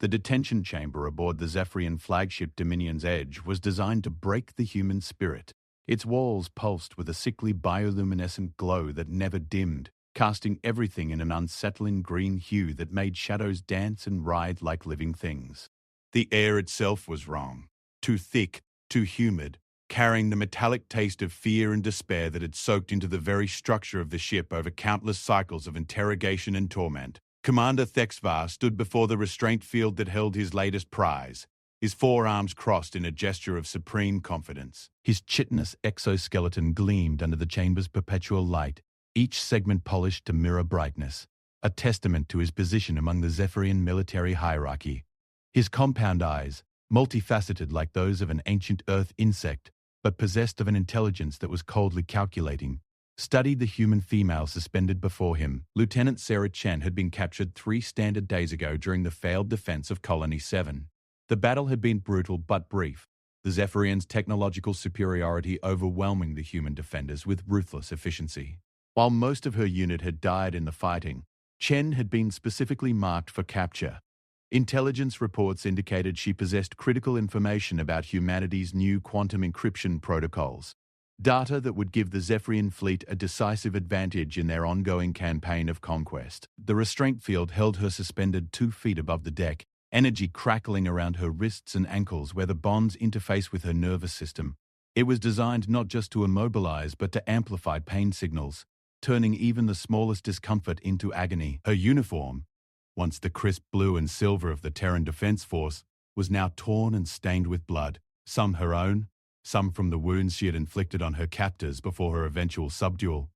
The detention chamber aboard the Zephyrian flagship Dominion's Edge was designed to break the human spirit. Its walls pulsed with a sickly bioluminescent glow that never dimmed, casting everything in an unsettling green hue that made shadows dance and writhe like living things. The air itself was wrong. Too thick, too humid, carrying the metallic taste of fear and despair that had soaked into the very structure of the ship over countless cycles of interrogation and torment. Commander Thexvar stood before the restraint field that held his latest prize, his forearms crossed in a gesture of supreme confidence. His chitinous exoskeleton gleamed under the chamber's perpetual light, each segment polished to mirror brightness, a testament to his position among the Zephyrian military hierarchy. His compound eyes, multifaceted like those of an ancient earth insect, but possessed of an intelligence that was coldly calculating, studied the human female suspended before him. Lieutenant Sarah Chen had been captured 3 standard days ago during the failed defense of Colony 7. The battle had been brutal but brief, the Zephyrians' technological superiority overwhelming the human defenders with ruthless efficiency. While most of her unit had died in the fighting, Chen had been specifically marked for capture. Intelligence reports indicated she possessed critical information about humanity's new quantum encryption protocols, data that would give the Zephyrian fleet a decisive advantage in their ongoing campaign of conquest. The restraint field held her suspended 2 feet above the deck, energy crackling around her wrists and ankles where the bonds interface with her nervous system. It was designed not just to immobilize but to amplify pain signals, turning even the smallest discomfort into agony. Her uniform, once the crisp blue and silver of the Terran Defense Force, was now torn and stained with blood, some her own, some from the wounds she had inflicted on her captors before her eventual subdual.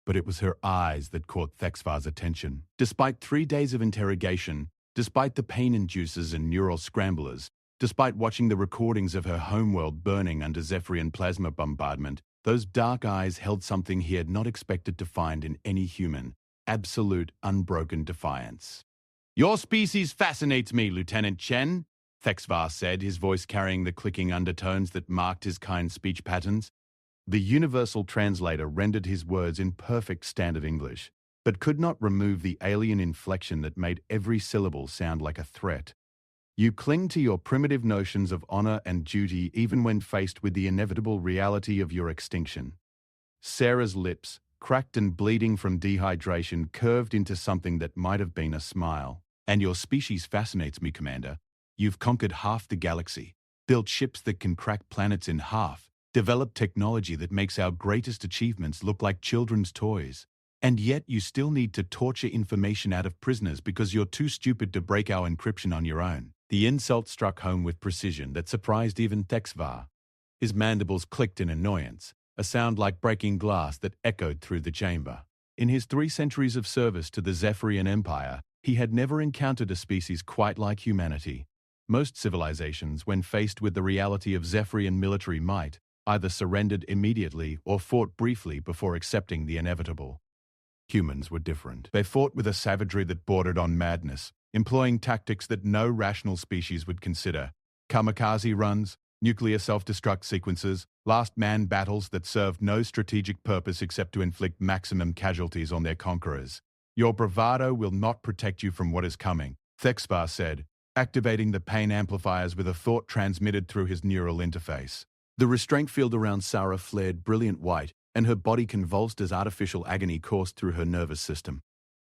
But it was her eyes that caught Thexvar's attention. Despite 3 days of interrogation, despite the pain inducers and neural scramblers, despite watching the recordings of her homeworld burning under Zephyrian plasma bombardment, those dark eyes held something he had not expected to find in any human: absolute, unbroken defiance. "Your species fascinates me, Lieutenant Chen," Thexvar said, his voice carrying the clicking undertones that marked his kind speech patterns. The universal translator rendered his words in perfect standard English, but could not remove the alien inflection that made every syllable sound like a threat. "You cling to your primitive notions of honor and duty even when faced with the inevitable reality of your extinction." Sarah's lips, cracked and bleeding from dehydration, curved into something that might have been a smile. "And your species fascinates me, Commander. You've conquered half the galaxy, built ships that can crack planets in half, developed technology that makes our greatest achievements look like children's toys. And yet you still need to torture information out of prisoners because you're too stupid to break our encryption on your own." The insult struck home with precision that surprised even Thexvar. His mandibles clicked in annoyance, a sound like breaking glass that echoed through the chamber. In his 3 centuries of service to the Zephyrian Empire, he had never encountered a species quite like humanity. Most civilizations, when faced with the reality of Zephyrian military might, either surrendered immediately or fought briefly before accepting the inevitable. Humans were different. They fought with a savagery that bordered on madness, employing tactics that no rational species would consider: kamikaze runs, nuclear self-destruct sequences, last-man battles that served no strategic purpose except to inflict maximum casualties on their conquerors. "Your bravado will not protect you from what is coming," Thexvar said, activating the pain amplifiers with a thought transmitted through his neural interface. The restraint field around Sarah flared brilliant white, and her body convulsed as artificial agony coursed through her nervous system.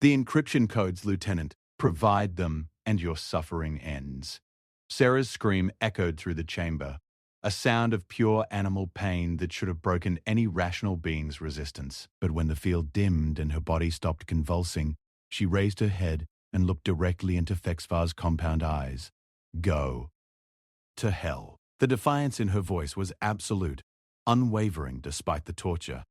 "The encryption codes, Lieutenant. Provide them, and your suffering ends." Sarah's scream echoed through the chamber, a sound of pure animal pain that should have broken any rational being's resistance. But when the field dimmed and her body stopped convulsing, she raised her head and looked directly into Thexvar's compound eyes. "Go to hell." The defiance in her voice was absolute, unwavering despite the torture.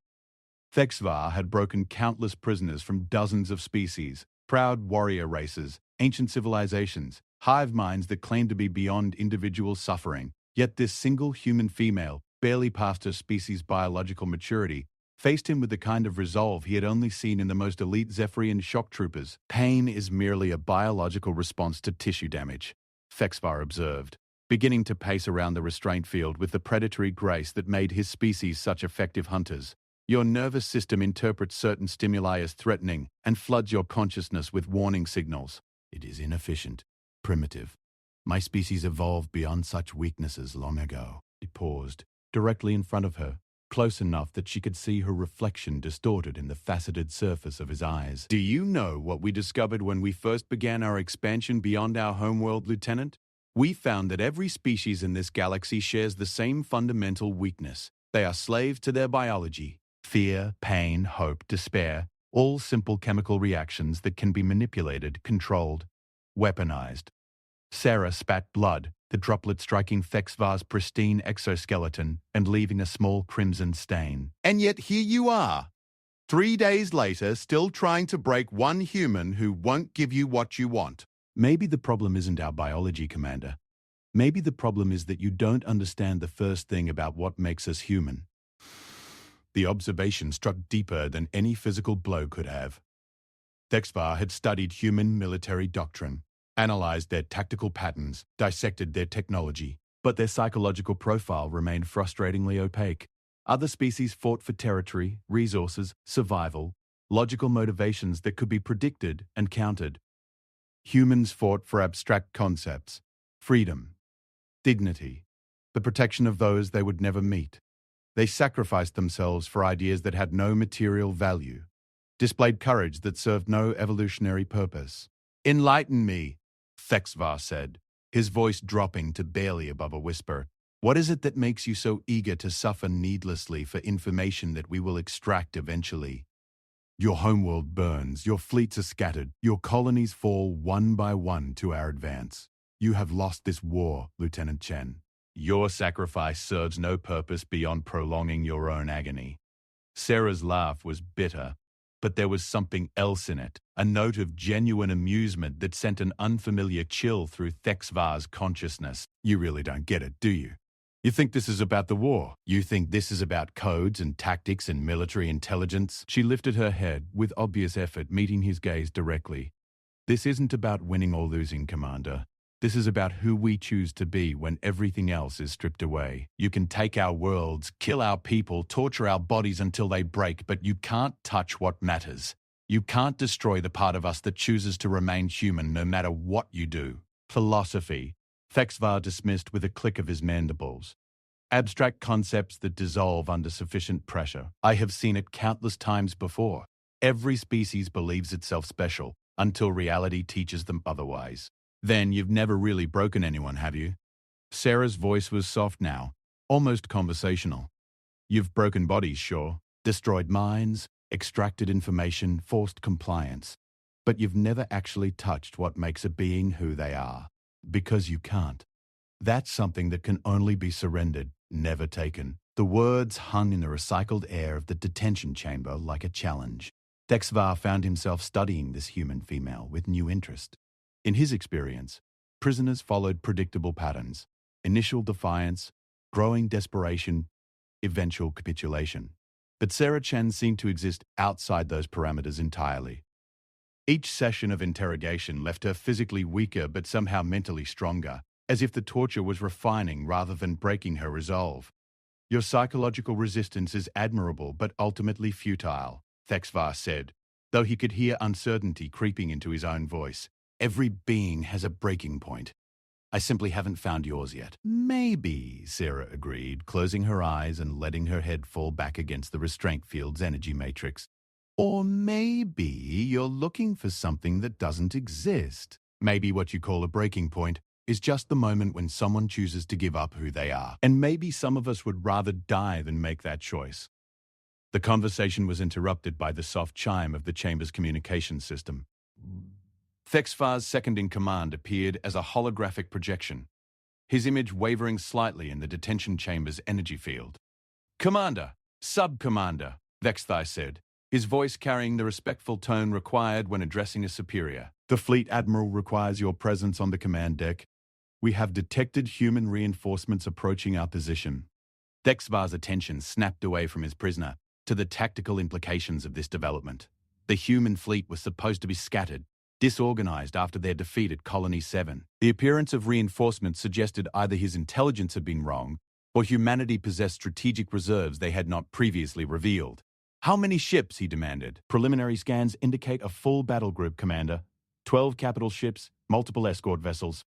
Thexvar had broken countless prisoners from dozens of species, proud warrior races, ancient civilizations, hive minds that claimed to be beyond individual suffering. Yet this single human female, barely past her species' biological maturity, faced him with the kind of resolve he had only seen in the most elite Zephyrian shock troopers. "Pain is merely a biological response to tissue damage," Thexvar observed, beginning to pace around the restraint field with the predatory grace that made his species such effective hunters. "Your nervous system interprets certain stimuli as threatening and floods your consciousness with warning signals. It is inefficient, primitive. My species evolved beyond such weaknesses long ago. He paused, directly in front of her, close enough that she could see her reflection distorted in the faceted surface of his eyes. Do you know what we discovered when we first began our expansion beyond our homeworld, Lieutenant? We found that every species in this galaxy shares the same fundamental weakness. They are slaves to their biology. Fear, pain, hope, despair, all simple chemical reactions that can be manipulated, controlled, weaponized. Sarah spat blood, the droplet striking Thexvar's pristine exoskeleton and leaving a small crimson stain. And yet here you are, 3 days later, still trying to break one human who won't give you what you want. Maybe the problem isn't our biology, Commander. Maybe the problem is that you don't understand the first thing about what makes us human. The observation struck deeper than any physical blow could have. Thexvar had studied human military doctrine, analyzed their tactical patterns, dissected their technology, but their psychological profile remained frustratingly opaque. Other species fought for territory, resources, survival, logical motivations that could be predicted and countered. Humans fought for abstract concepts, freedom, dignity, the protection of those they would never meet. They sacrificed themselves for ideas that had no material value, displayed courage that served no evolutionary purpose. "Enlighten me," Thexvar said, his voice dropping to barely above a whisper. "What is it that makes you so eager to suffer needlessly for information that we will extract eventually? Your homeworld burns, your fleets are scattered, your colonies fall one by one to our advance. You have lost this war, Lieutenant Chen. Your sacrifice serves no purpose beyond prolonging your own agony." Sarah's laugh was bitter, but there was something else in it, a note of genuine amusement that sent an unfamiliar chill through Thexvar's consciousness. "You really don't get it, do you? You think this is about the war? You think this is about codes and tactics and military intelligence?" She lifted her head, with obvious effort meeting his gaze directly. "This isn't about winning or losing, Commander. This is about who we choose to be when everything else is stripped away. You can take our worlds, kill our people, torture our bodies until they break, but you can't touch what matters. You can't destroy the part of us that chooses to remain human no matter what you do." Philosophy, Thexvar dismissed with a click of his mandibles. Abstract concepts that dissolve under sufficient pressure. I have seen it countless times before. Every species believes itself special until reality teaches them otherwise. "Then you've never really broken anyone, have you?" Sarah's voice was soft now, almost conversational. "You've broken bodies, sure. Destroyed minds, extracted information, forced compliance. But you've never actually touched what makes a being who they are. Because you can't. That's something that can only be surrendered, never taken." The words hung in the recycled air of the detention chamber like a challenge. Thexvar found himself studying this human female with new interest. In his experience, prisoners followed predictable patterns: initial defiance, growing desperation, eventual capitulation. But Sarah Chen seemed to exist outside those parameters entirely. Each session of interrogation left her physically weaker but somehow mentally stronger, as if the torture was refining rather than breaking her resolve. "Your psychological resistance is admirable but ultimately futile," Thexvar said, though he could hear uncertainty creeping into his own voice. "Every being has a breaking point. I simply haven't found yours yet." "Maybe," Sarah agreed, closing her eyes and letting her head fall back against the restraint field's energy matrix. "Or maybe you're looking for something that doesn't exist. Maybe what you call a breaking point is just the moment when someone chooses to give up who they are. And maybe some of us would rather die than make that choice." The conversation was interrupted by the soft chime of the chamber's communication system. Thexvar's second-in-command appeared as a holographic projection, his image wavering slightly in the detention chamber's energy field. "Commander, Sub-Commander," Thexvar said, his voice carrying the respectful tone required when addressing a superior. "The Fleet Admiral requires your presence on the command deck. We have detected human reinforcements approaching our position." Thexvar's attention snapped away from his prisoner to the tactical implications of this development. The human fleet was supposed to be scattered, disorganized after their defeat at Colony 7. The appearance of reinforcements suggested either his intelligence had been wrong, or humanity possessed strategic reserves they had not previously revealed. "How many ships?" he demanded. "Preliminary scans indicate a full battle group, Commander. 12 capital ships, multiple escort vessels.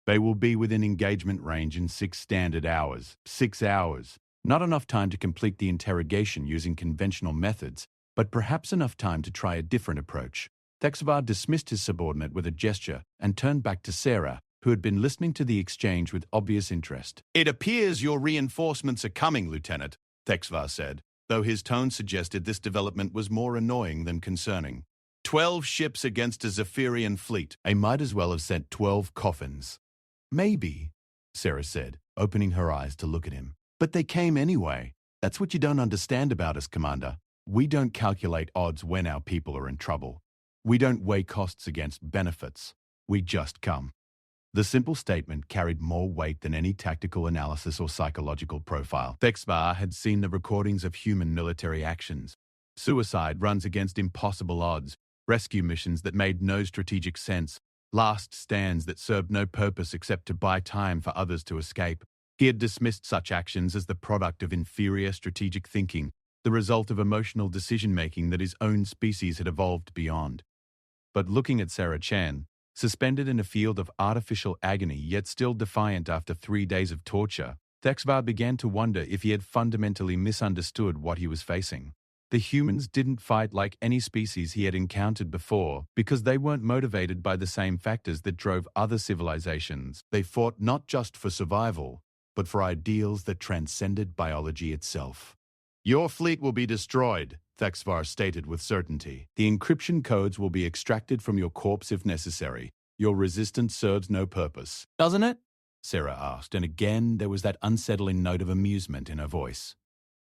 They will be within engagement range in 6 standard hours. 6 hours. Not enough time to complete the interrogation using conventional methods, but perhaps enough time to try a different approach. Thexvar dismissed his subordinate with a gesture and turned back to Sarah, who had been listening to the exchange with obvious interest. "It appears your reinforcements are coming, Lieutenant," Thexvar said, though his tone suggested this development was more annoying than concerning. 12 ships against a Zephyrian fleet. I might as well have sent 12 coffins. Maybe, Sarah said, opening her eyes to look at him. But they came anyway. That's what you don't understand about us, Commander. We don't calculate odds when our people are in trouble. We don't weigh costs against benefits. We just come. The simple statement carried more weight than any tactical analysis or psychological profile. Thexvar had seen the recordings of human military actions. Suicide runs against impossible odds, rescue missions that made no strategic sense, last stands that served no purpose except to buy time for others to escape. He had dismissed such actions as the product of inferior strategic thinking, the result of emotional decision-making that his own species had evolved beyond. But looking at Sarah Chan, suspended in a field of artificial agony yet still defiant after 3 days of torture, Thexvar began to wonder if he had fundamentally misunderstood what he was facing. The humans didn't fight like any species he had encountered before because they weren't motivated by the same factors that drove other civilizations. They fought not just for survival, but for ideals that transcended biology itself. "Your fleet will be destroyed," Thexvar stated with certainty. "The encryption codes will be extracted from your corpse if necessary. Your resistance serves no purpose." "Doesn't it?" Sarah asked, and again there was that unsettling note of amusement in her voice.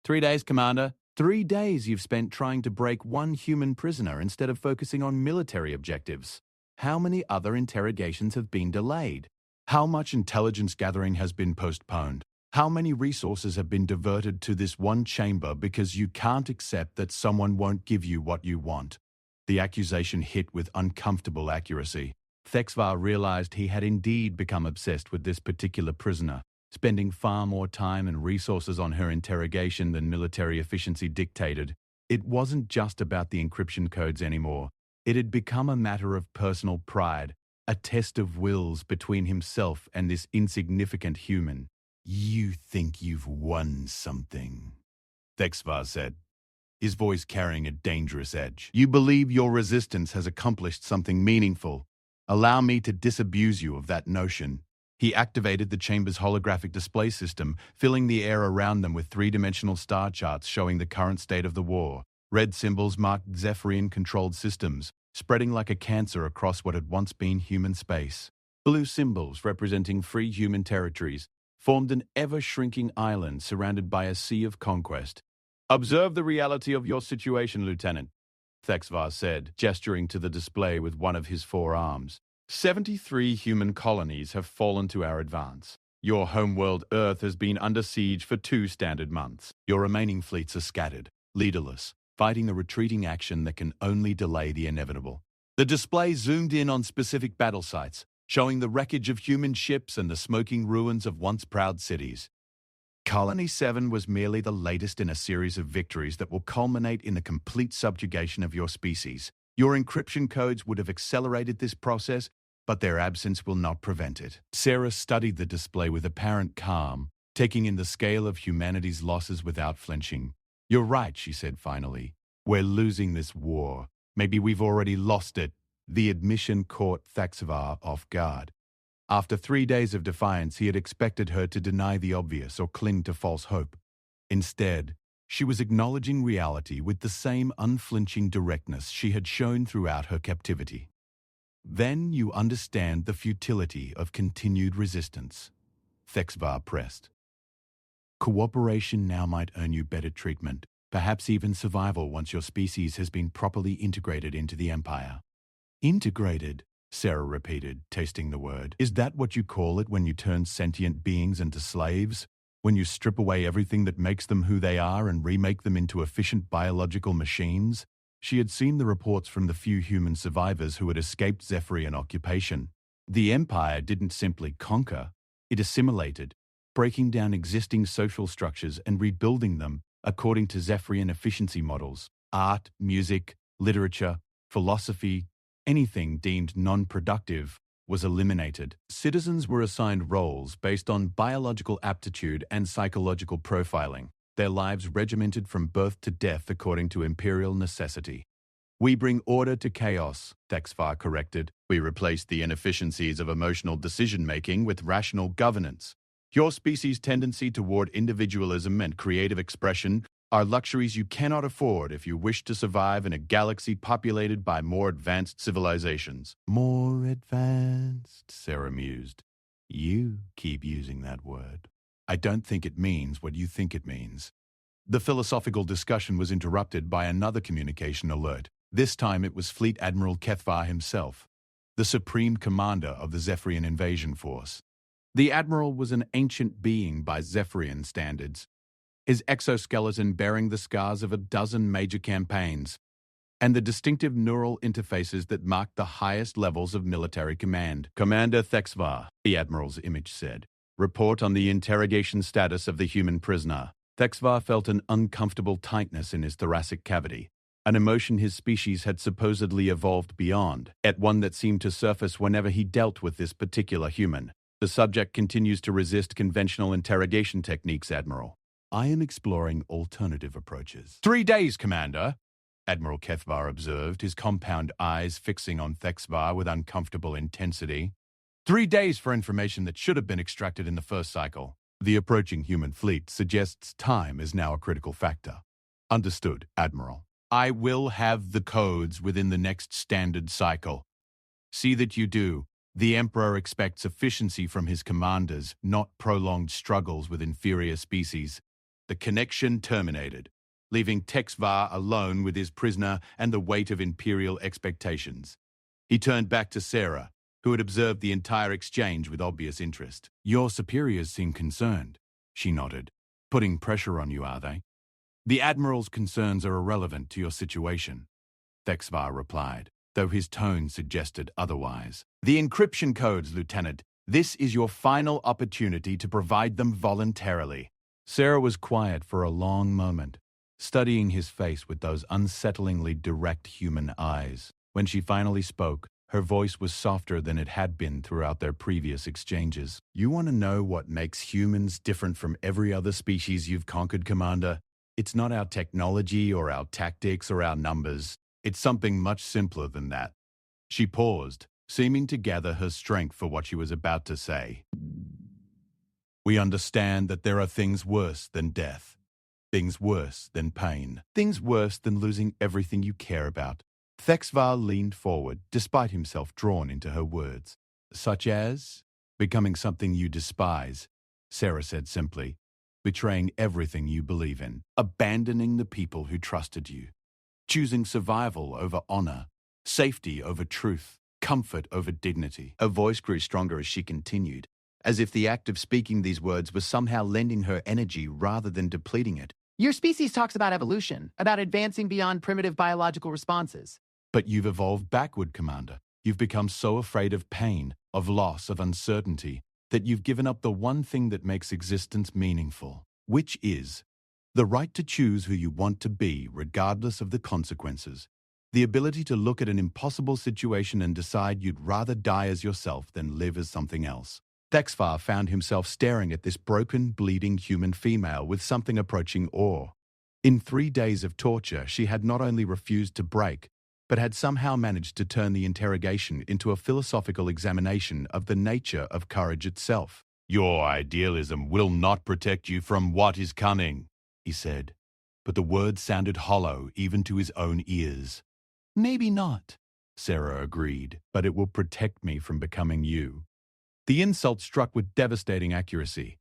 3 days, Commander. 3 days you've spent trying to break one human prisoner instead of focusing on military objectives. How many other interrogations have been delayed? How much intelligence gathering has been postponed? How many resources have been diverted to this one chamber because you can't accept that someone won't give you what you want? The accusation hit with uncomfortable accuracy. Thexvar realized he had indeed become obsessed with this particular prisoner, spending far more time and resources on her interrogation than military efficiency dictated. It wasn't just about the encryption codes anymore. It had become a matter of personal pride, a test of wills between himself and this insignificant human. "You think you've won something," Thexvar said, his voice carrying a dangerous edge. "You believe your resistance has accomplished something meaningful. Allow me to disabuse you of that notion." He activated the chamber's holographic display system, filling the air around them with three-dimensional star charts showing the current state of the war. Red symbols marked Zephyrian-controlled systems, spreading like a cancer across what had once been human space. Blue symbols representing free human territories formed an ever-shrinking island surrounded by a sea of conquest. "Observe the reality of your situation, Lieutenant," Thexvar said, gesturing to the display with one of his 4 arms. 73 human colonies have fallen to our advance. Your homeworld Earth has been under siege for 2 standard months. Your remaining fleets are scattered, leaderless, fighting a retreating action that can only delay the inevitable. The display zoomed in on specific battle sites, showing the wreckage of human ships and the smoking ruins of once proud cities. Colony 7 was merely the latest in a series of victories that will culminate in the complete subjugation of your species. Your encryption codes would have accelerated this process, but their absence will not prevent it. Sarah studied the display with apparent calm, taking in the scale of humanity's losses without flinching. "You're right," she said finally. "We're losing this war. Maybe we've already lost it." The admission caught Thexvar off guard. After 3 days of defiance, he had expected her to deny the obvious or cling to false hope. Instead, she was acknowledging reality with the same unflinching directness she had shown throughout her captivity. "Then you understand the futility of continued resistance," Thexvar pressed. "Cooperation now might earn you better treatment, perhaps even survival once your species has been properly integrated into the Empire." "Integrated," Sarah repeated, tasting the word. "Is that what you call it when you turn sentient beings into slaves? When you strip away everything that makes them who they are and remake them into efficient biological machines?" She had seen the reports from the few human survivors who had escaped Zephyrian occupation. The Empire didn't simply conquer, it assimilated, breaking down existing social structures and rebuilding them according to Zephyrian efficiency models. Art, music, literature, philosophy, Anything deemed non-productive was eliminated. Citizens were assigned roles based on biological aptitude and psychological profiling, their lives regimented from birth to death according to imperial necessity. "We bring order to chaos," HFY corrected. "We replaced the inefficiencies of emotional decision-making with rational governance. Your species' tendency toward individualism and creative expression are luxuries you cannot afford if you wish to survive in a galaxy populated by more advanced civilizations." "More advanced," Sarah mused. "You keep using that word. I don't think it means what you think it means." The philosophical discussion was interrupted by another communication alert. This time it was Fleet Admiral Kethvar himself, the supreme commander of the Zephyrian invasion force. The admiral was an ancient being by Zephyrian standards, his exoskeleton bearing the scars of a dozen major campaigns, and the distinctive neural interfaces that marked the highest levels of military command. "Commander Thexvar," the admiral's image said. "Report on the interrogation status of the human prisoner." Thexvar felt an uncomfortable tightness in his thoracic cavity, an emotion his species had supposedly evolved beyond, yet one that seemed to surface whenever he dealt with this particular human. "The subject continues to resist conventional interrogation techniques, Admiral. I am exploring alternative approaches." "3 days, Commander," Admiral Kethvar observed, his compound eyes fixing on Thexvar with uncomfortable intensity. 3 days for information that should have been extracted in the first cycle. The approaching human fleet suggests time is now a critical factor. Understood, Admiral. I will have the codes within the next standard cycle. See that you do. The Emperor expects efficiency from his commanders, not prolonged struggles with inferior species. The connection terminated, leaving Texvar alone with his prisoner and the weight of Imperial expectations. He turned back to Sarah, who had observed the entire exchange with obvious interest. "Your superiors seem concerned," she nodded. "Putting pressure on you, are they?" "The Admiral's concerns are irrelevant to your situation," Thexvar replied, though his tone suggested otherwise. "The encryption codes, Lieutenant. This is your final opportunity to provide them voluntarily." Sarah was quiet for a long moment, studying his face with those unsettlingly direct human eyes. When she finally spoke, her voice was softer than it had been throughout their previous exchanges. "You want to know what makes humans different from every other species you've conquered, Commander? It's not our technology or our tactics or our numbers. It's something much simpler than that." She paused, seeming to gather her strength for what she was about to say. "We understand that there are things worse than death, things worse than pain, things worse than losing everything you care about." Thexvar leaned forward, despite himself drawn into her words. "Such as becoming something you despise," Sarah said simply. "Betraying everything you believe in, abandoning the people who trusted you, choosing survival over honor, safety over truth, comfort over dignity." Her voice grew stronger as she continued, as if the act of speaking these words was somehow lending her energy rather than depleting it. "Your species talks about evolution, about advancing beyond primitive biological responses. But you've evolved backward, Commander. You've become so afraid of pain, of loss, of uncertainty, that you've given up the one thing that makes existence meaningful, which is the right to choose who you want to be regardless of the consequences. The ability to look at an impossible situation and decide you'd rather die as yourself than live as something else." Thexvar found himself staring at this broken, bleeding human female with something approaching awe. In 3 days of torture, she had not only refused to break, but had somehow managed to turn the interrogation into a philosophical examination of the nature of courage itself. "Your idealism will not protect you from what is coming," he said, but the words sounded hollow even to his own ears. "Maybe not," Sarah agreed, "but it will protect me from becoming you." The insult struck with devastating accuracy.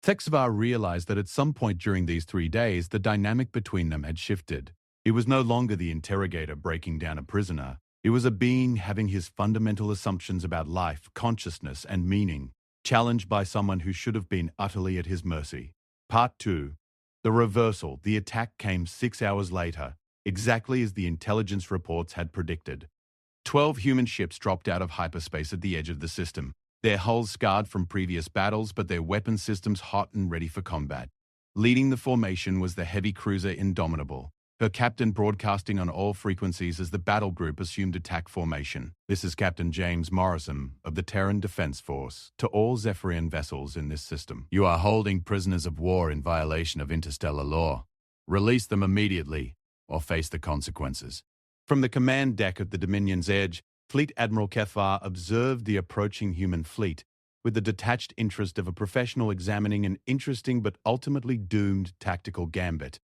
Thexvar realized that at some point during these 3 days, the dynamic between them had shifted. It was no longer the interrogator breaking down a prisoner. It was a being having his fundamental assumptions about life, consciousness, and meaning challenged by someone who should have been utterly at his mercy. Part 2. The reversal. The attack came 6 hours later, exactly as the intelligence reports had predicted. 12 human ships dropped out of hyperspace at the edge of the system, their hulls scarred from previous battles, but their weapon systems hot and ready for combat. Leading the formation was the heavy cruiser Indomitable, her captain broadcasting on all frequencies as the battle group assumed attack formation. "This is Captain James Morrison of the Terran Defense Force. To all Zephyrian vessels in this system, you are holding prisoners of war in violation of interstellar law. Release them immediately or face the consequences." From the command deck of the Dominion's Edge, Fleet Admiral Kethvar observed the approaching human fleet with the detached interest of a professional examining an interesting but ultimately doomed tactical gambit.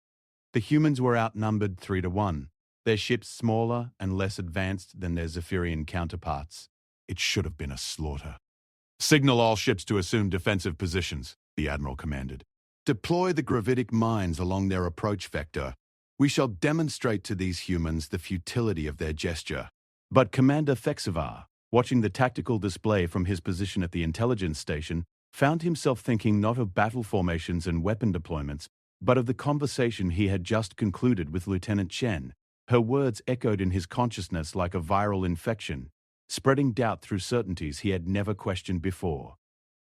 The humans were outnumbered 3-1, their ships smaller and less advanced than their Zephyrian counterparts. It should have been a slaughter. "Signal all ships to assume defensive positions," the Admiral commanded. "Deploy the gravitic mines along their approach vector. We shall demonstrate to these humans the futility of their gesture." But Commander Thexavar, watching the tactical display from his position at the intelligence station, found himself thinking not of battle formations and weapon deployments, but of the conversation he had just concluded with Lieutenant Chen. Her words echoed in his consciousness like a viral infection, spreading doubt through certainties he had never questioned before.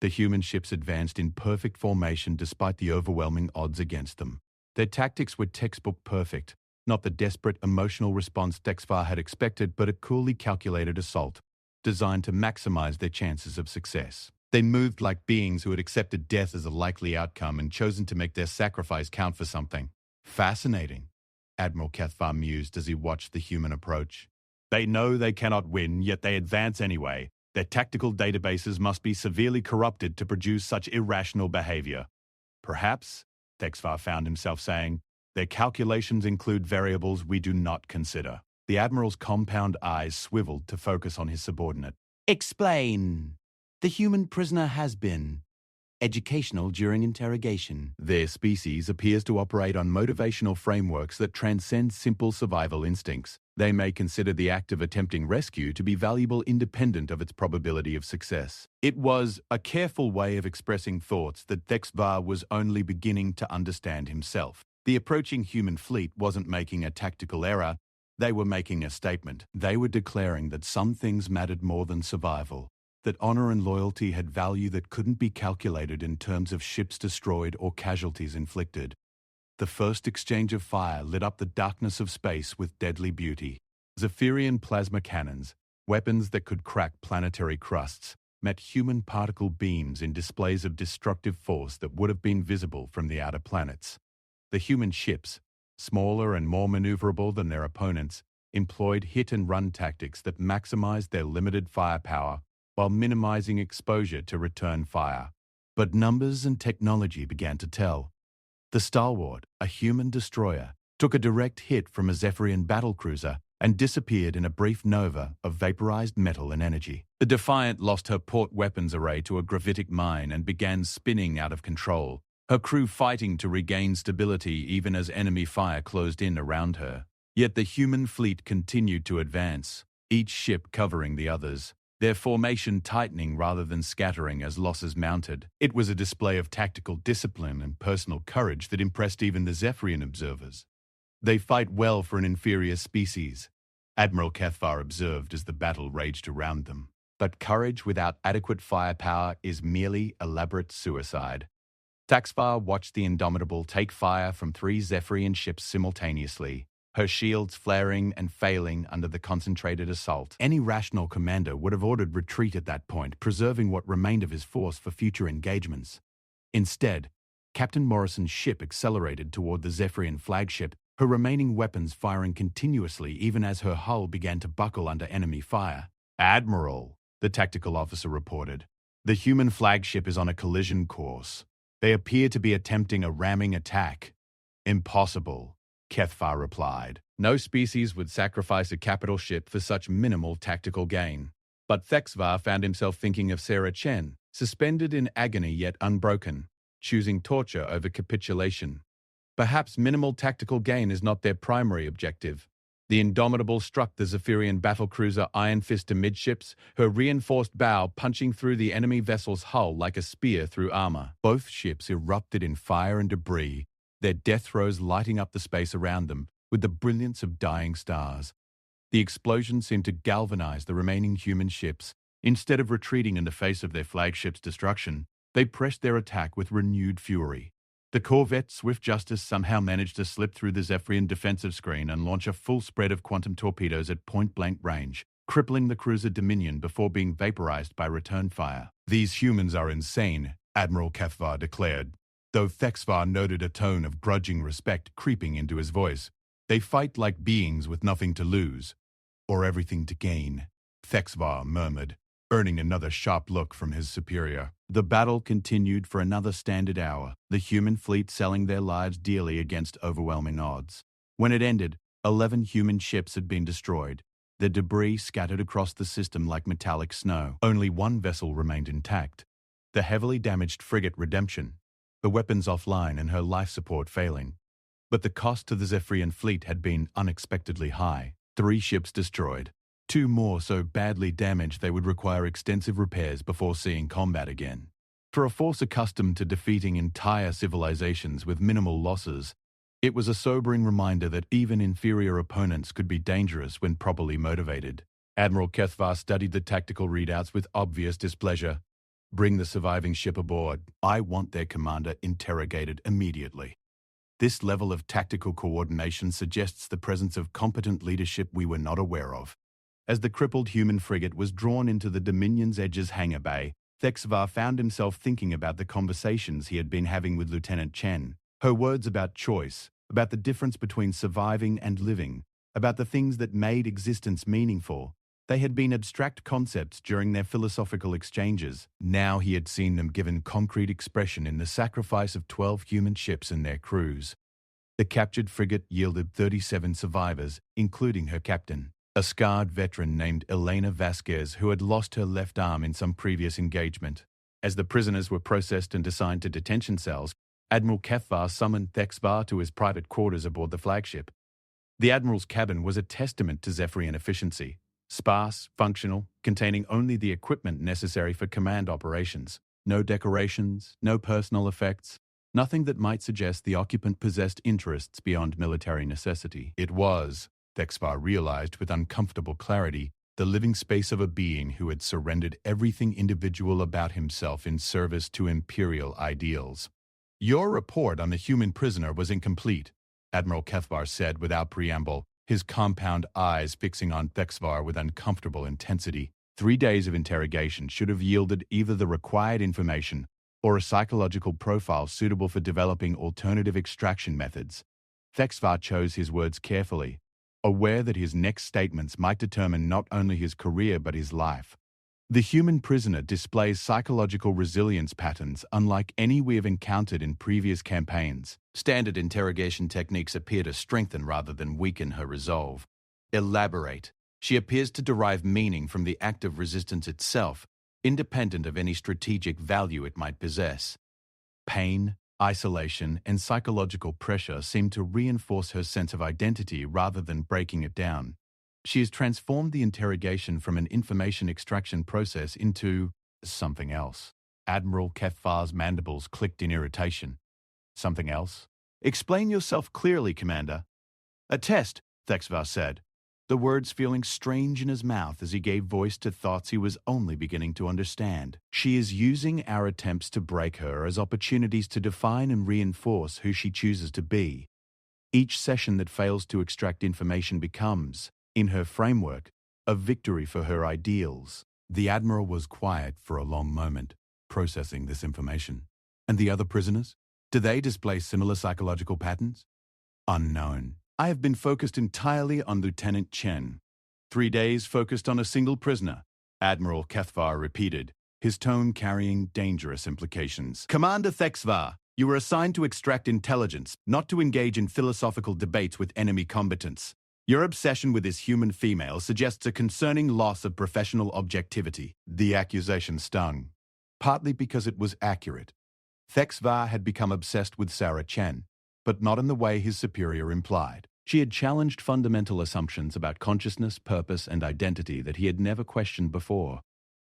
The human ships advanced in perfect formation despite the overwhelming odds against them. Their tactics were textbook perfect, not the desperate emotional response Thexavar had expected, but a coolly calculated assault, designed to maximize their chances of success. They moved like beings who had accepted death as a likely outcome and chosen to make their sacrifice count for something. "Fascinating," Admiral Kethvar mused as he watched the human approach. "They know they cannot win, yet they advance anyway. Their tactical databases must be severely corrupted to produce such irrational behavior." "Perhaps," Thexavar found himself saying, "their calculations include variables we do not consider." The Admiral's compound eyes swiveled to focus on his subordinate. "Explain." "The human prisoner has been educational during interrogation. Their species appears to operate on motivational frameworks that transcend simple survival instincts. They may consider the act of attempting rescue to be valuable independent of its probability of success." It was a careful way of expressing thoughts that Thexavar was only beginning to understand himself. The approaching human fleet wasn't making a tactical error. They were making a statement. They were declaring that some things mattered more than survival, that honor and loyalty had value that couldn't be calculated in terms of ships destroyed or casualties inflicted. The first exchange of fire lit up the darkness of space with deadly beauty. Zephyrian plasma cannons, weapons that could crack planetary crusts, met human particle beams in displays of destructive force that would have been visible from the outer planets. The human ships, smaller and more maneuverable than their opponents, employed hit-and-run tactics that maximized their limited firepower while minimizing exposure to return fire. But numbers and technology began to tell. The Stalwart, a human destroyer, took a direct hit from a Zephyrian battlecruiser and disappeared in a brief nova of vaporized metal and energy. The Defiant lost her port weapons array to a gravitic mine and began spinning out of control, her crew fighting to regain stability even as enemy fire closed in around her. Yet the human fleet continued to advance, each ship covering the others, their formation tightening rather than scattering as losses mounted. It was a display of tactical discipline and personal courage that impressed even the Zephyrian observers. "They fight well for an inferior species," Admiral Kethvar observed as the battle raged around them. "But courage without adequate firepower is merely elaborate suicide." Thexavar watched the Indomitable take fire from 3 Zephyrian ships simultaneously, her shields flaring and failing under the concentrated assault. Any rational commander would have ordered retreat at that point, preserving what remained of his force for future engagements. Instead, Captain Morrison's ship accelerated toward the Zephyrian flagship, her remaining weapons firing continuously even as her hull began to buckle under enemy fire. "Admiral," the tactical officer reported, "the human flagship is on a collision course. They appear to be attempting a ramming attack." "Impossible," Kethvar replied. No species would sacrifice a capital ship for such minimal tactical gain. But Thexavar found himself thinking of Sarah Chen, suspended in agony yet unbroken, choosing torture over capitulation. Perhaps minimal tactical gain is not their primary objective. The Indomitable struck the Zephyrian battlecruiser Iron Fist amidships, her reinforced bow punching through the enemy vessel's hull like a spear through armor. Both ships erupted in fire and debris, their death throes lighting up the space around them with the brilliance of dying stars. The explosion seemed to galvanize the remaining human ships. Instead of retreating in the face of their flagship's destruction, they pressed their attack with renewed fury. The corvette Swift Justice somehow managed to slip through the Zephyrian defensive screen and launch a full spread of quantum torpedoes at point-blank range, crippling the cruiser Dominion before being vaporized by return fire. "These humans are insane," Admiral Cathvar declared, though Thexvar noted a tone of grudging respect creeping into his voice. "They fight like beings with nothing to lose, or everything to gain," Thexvar murmured, earning another sharp look from his superior. The battle continued for another standard hour, the human fleet selling their lives dearly against overwhelming odds. When it ended, 11 human ships had been destroyed, their debris scattered across the system like metallic snow. Only one vessel remained intact, the heavily damaged frigate Redemption, the weapons offline and her life support failing. But the cost to the Zephyrian fleet had been unexpectedly high. 3 ships destroyed, 2 more so badly damaged they would require extensive repairs before seeing combat again. For a force accustomed to defeating entire civilizations with minimal losses, it was a sobering reminder that even inferior opponents could be dangerous when properly motivated. Admiral Kethvar studied the tactical readouts with obvious displeasure. "Bring the surviving ship aboard. I want their commander interrogated immediately." This level of tactical coordination suggests the presence of competent leadership we were not aware of. As the crippled human frigate was drawn into the Dominion's Edge's hangar bay, Thexvar found himself thinking about the conversations he had been having with Lieutenant Chen. Her words about choice, about the difference between surviving and living, about the things that made existence meaningful. They had been abstract concepts during their philosophical exchanges. Now he had seen them given concrete expression in the sacrifice of 12 human ships and their crews. The captured frigate yielded 37 survivors, including her captain, a scarred veteran named Elena Vasquez who had lost her left arm in some previous engagement. As the prisoners were processed and assigned to detention cells, Admiral Kethvar summoned Thexvar to his private quarters aboard the flagship. The Admiral's cabin was a testament to Zephyrian efficiency. Sparse, functional, containing only the equipment necessary for command operations. No decorations, no personal effects, nothing that might suggest the occupant possessed interests beyond military necessity. It was, Thexvar realized with uncomfortable clarity, the living space of a being who had surrendered everything individual about himself in service to imperial ideals. "Your report on the human prisoner was incomplete," Admiral Kethvar said without preamble, his compound eyes fixing on Thexvar with uncomfortable intensity. 3 days of interrogation should have yielded either the required information or a psychological profile suitable for developing alternative extraction methods. Thexvar chose his words carefully, aware that his next statements might determine not only his career but his life. The human prisoner displays psychological resilience patterns unlike any we have encountered in previous campaigns. Standard interrogation techniques appear to strengthen rather than weaken her resolve. Elaborate. She appears to derive meaning from the act of resistance itself, independent of any strategic value it might possess. Pain, isolation, and psychological pressure seem to reinforce her sense of identity rather than breaking it down. She has transformed the interrogation from an information extraction process into something else. Admiral Kethvar's mandibles clicked in irritation. "Something else? Explain yourself clearly, Commander." "A test," Thexvar said, the words feeling strange in his mouth as he gave voice to thoughts he was only beginning to understand. "She is using our attempts to break her as opportunities to define and reinforce who she chooses to be. Each session that fails to extract information becomes, in her framework, a victory for her ideals." The Admiral was quiet for a long moment, processing this information. "And the other prisoners? Do they display similar psychological patterns?" "Unknown. I have been focused entirely on Lieutenant Chen." 3 days focused on a single prisoner," Admiral Kethvar repeated, his tone carrying dangerous implications. "Commander Thexvar, you were assigned to extract intelligence, not to engage in philosophical debates with enemy combatants. Your obsession with this human female suggests a concerning loss of professional objectivity." The accusation stung, partly because it was accurate. Thexvar had become obsessed with Sarah Chen, but not in the way his superior implied. She had challenged fundamental assumptions about consciousness, purpose, and identity that he had never questioned before.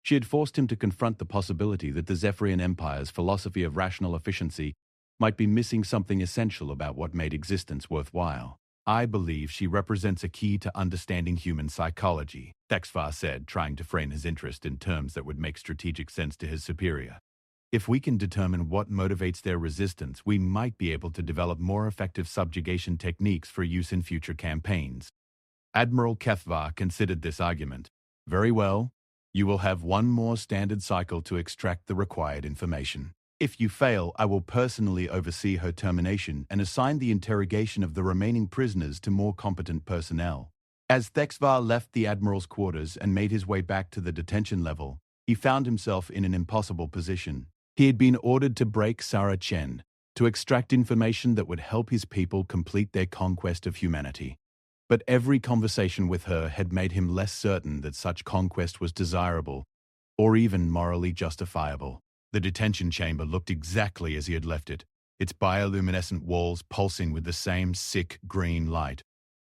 She had forced him to confront the possibility that the Zephyrian Empire's philosophy of rational efficiency might be missing something essential about what made existence worthwhile. "I believe she represents a key to understanding human psychology," Thexvar said, trying to frame his interest in terms that would make strategic sense to his superior. If we can determine what motivates their resistance, we might be able to develop more effective subjugation techniques for use in future campaigns. Admiral Kethvar considered this argument. Very well. You will have one more standard cycle to extract the required information. If you fail, I will personally oversee her termination and assign the interrogation of the remaining prisoners to more competent personnel. As Thexvar left the Admiral's quarters and made his way back to the detention level, he found himself in an impossible position. He had been ordered to break Sarah Chen, to extract information that would help his people complete their conquest of humanity. But every conversation with her had made him less certain that such conquest was desirable, or even morally justifiable. The detention chamber looked exactly as he had left it, its bioluminescent walls pulsing with the same sick green light.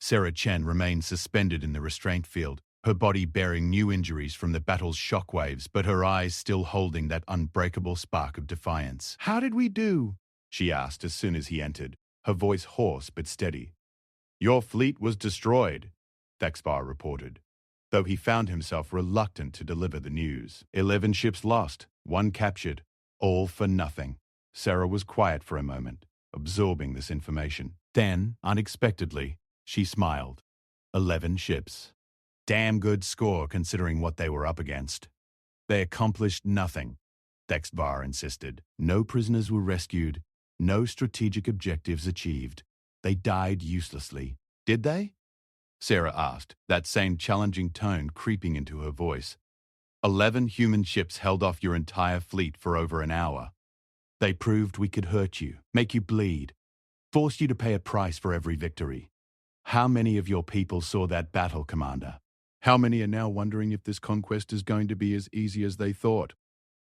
Sarah Chen remained suspended in the restraint field, her body bearing new injuries from the battle's shockwaves, but her eyes still holding that unbreakable spark of defiance. "How did we do?" she asked as soon as he entered, her voice hoarse but steady. "Your fleet was destroyed," Thexvar reported, though he found himself reluctant to deliver the news. 11 ships lost, 1 captured, all for nothing. Sarah was quiet for a moment, absorbing this information. Then, unexpectedly, she smiled. 11 ships. Damn good score considering what they were up against. They accomplished nothing, Thexvar insisted. No prisoners were rescued, no strategic objectives achieved. They died uselessly. Did they? Sarah asked, that same challenging tone creeping into her voice. 11 human ships held off your entire fleet for over an hour. They proved we could hurt you, make you bleed, force you to pay a price for every victory. How many of your people saw that battle, Commander? How many are now wondering if this conquest is going to be as easy as they thought?